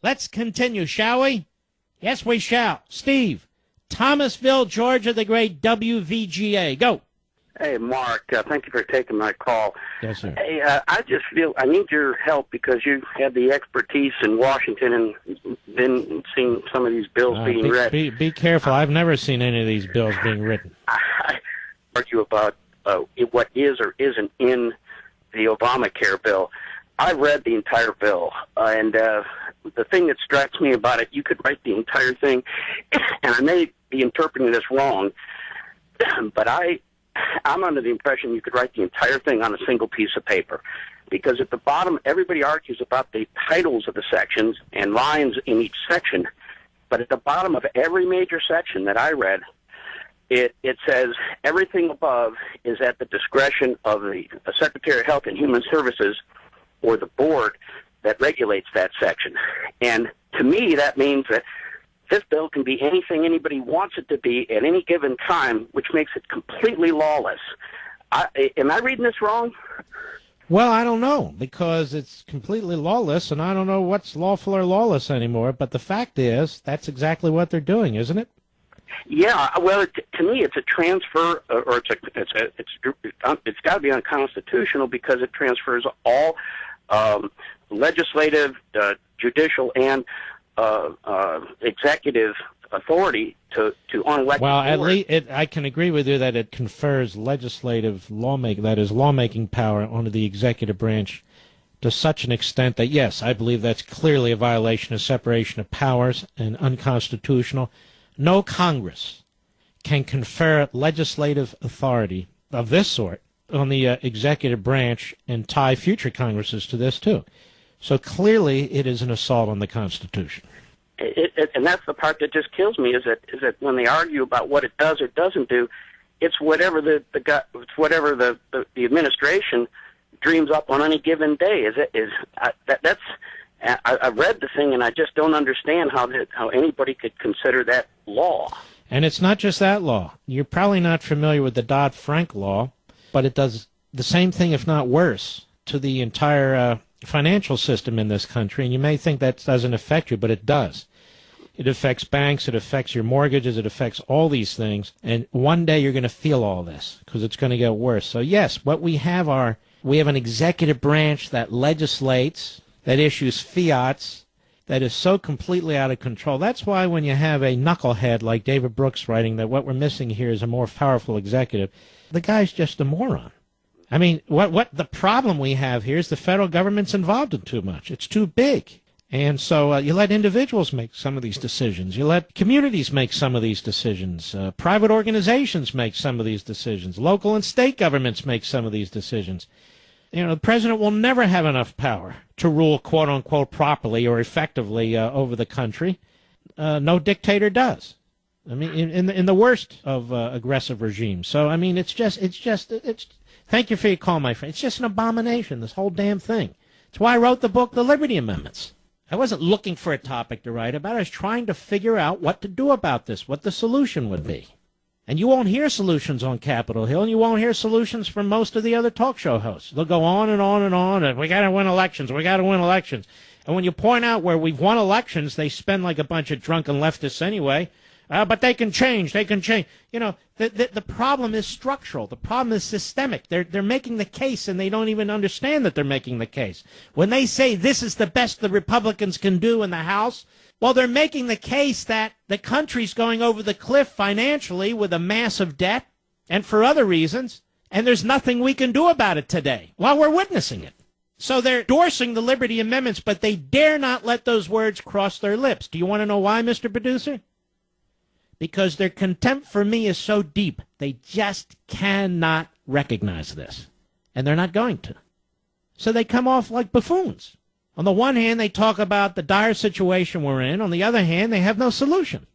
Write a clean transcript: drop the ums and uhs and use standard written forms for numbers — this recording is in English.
Let's continue, shall we? Yes, we shall. Steve, Thomasville, Georgia, the great WVGA. Go. Hey, Mark, thank you for taking my call. Yes, sir. Hey, I just feel I need your help because you have the expertise in Washington and been seeing some of these bills being read. Be careful. I've never seen any of these bills being written. I argue about what is or isn't in the Obamacare bill. I read the entire bill, and the thing that strikes me about it, you could write the entire thing, and I may be interpreting this wrong, but I'm under the impression you could write the entire thing on a single piece of paper, because at the bottom, everybody argues about the titles of the sections and lines in each section, but at the bottom of every major section that I read, it says everything above is at the discretion of the Secretary of Health and Human Services or the board that regulates that section. And to me, that means that this bill can be anything anybody wants it to be at any given time, which makes it completely lawless. Am I reading this wrong? Well, I don't know, because it's completely lawless, and I don't know what's lawful or lawless anymore. But the fact is, that's exactly what they're doing, isn't it? Yeah. Well, to me, it's a transfer, or it's got to be unconstitutional because it transfers all legislative, judicial, and executive authority to unelected. Well, at least I can agree with you that it confers legislative lawmaking power onto the executive branch to such an extent that, yes, I believe that's clearly a violation of separation of powers and unconstitutional. No Congress can confer legislative authority of this sort on the executive branch and tie future Congresses to this, too. So clearly it is an assault on the Constitution. And that's the part that just kills me, is that when they argue about what it does or doesn't do, it's whatever the administration dreams up on any given day. I read the thing, and I just don't understand how anybody could consider that law. And it's not just that law. You're probably not familiar with the Dodd-Frank law, but it does the same thing, if not worse, to the entire financial system in this country. And you may think that doesn't affect you, but it does. It affects banks, it affects your mortgages, it affects all these things. And one day you're going to feel all this because it's going to get worse. So yes, what we have an executive branch that legislates, that issues fiats, that is so completely out of control. That's why when you have a knucklehead like David Brooks writing that what we're missing here is a more powerful executive, the guy's just a moron. I mean, what the problem we have here is the federal government's involved in too much. It's too big. And so you let individuals make some of these decisions. You let communities make some of these decisions. Private organizations make some of these decisions. Local and state governments make some of these decisions. You know, the president will never have enough power to rule, quote unquote, properly or effectively over the country. No dictator does. I mean, in the worst of aggressive regimes. So, I mean, it's thank you for your call, my friend. It's just an abomination, this whole damn thing. It's why I wrote the book, The Liberty Amendments. I wasn't looking for a topic to write about. I was trying to figure out what to do about this, what the solution would be. And you won't hear solutions on Capitol Hill, and you won't hear solutions from most of the other talk show hosts. They'll go on and on and on, and we got to win elections, we got to win elections. And when you point out where we've won elections, they spend like a bunch of drunken leftists anyway. But they can change. They can change. You know, the problem is structural. The problem is systemic. They're making the case, and they don't even understand that they're making the case. When they say this is the best the Republicans can do in the House, well, they're making the case that the country's going over the cliff financially with a massive debt and for other reasons, and there's nothing we can do about it today while we're witnessing it. So they're endorsing the Liberty Amendments, but they dare not let those words cross their lips. Do you want to know why, Mr. Producer? Because their contempt for me is so deep, they just cannot recognize this. And they're not going to. So they come off like buffoons. On the one hand, they talk about the dire situation we're in. On the other hand, they have no solution.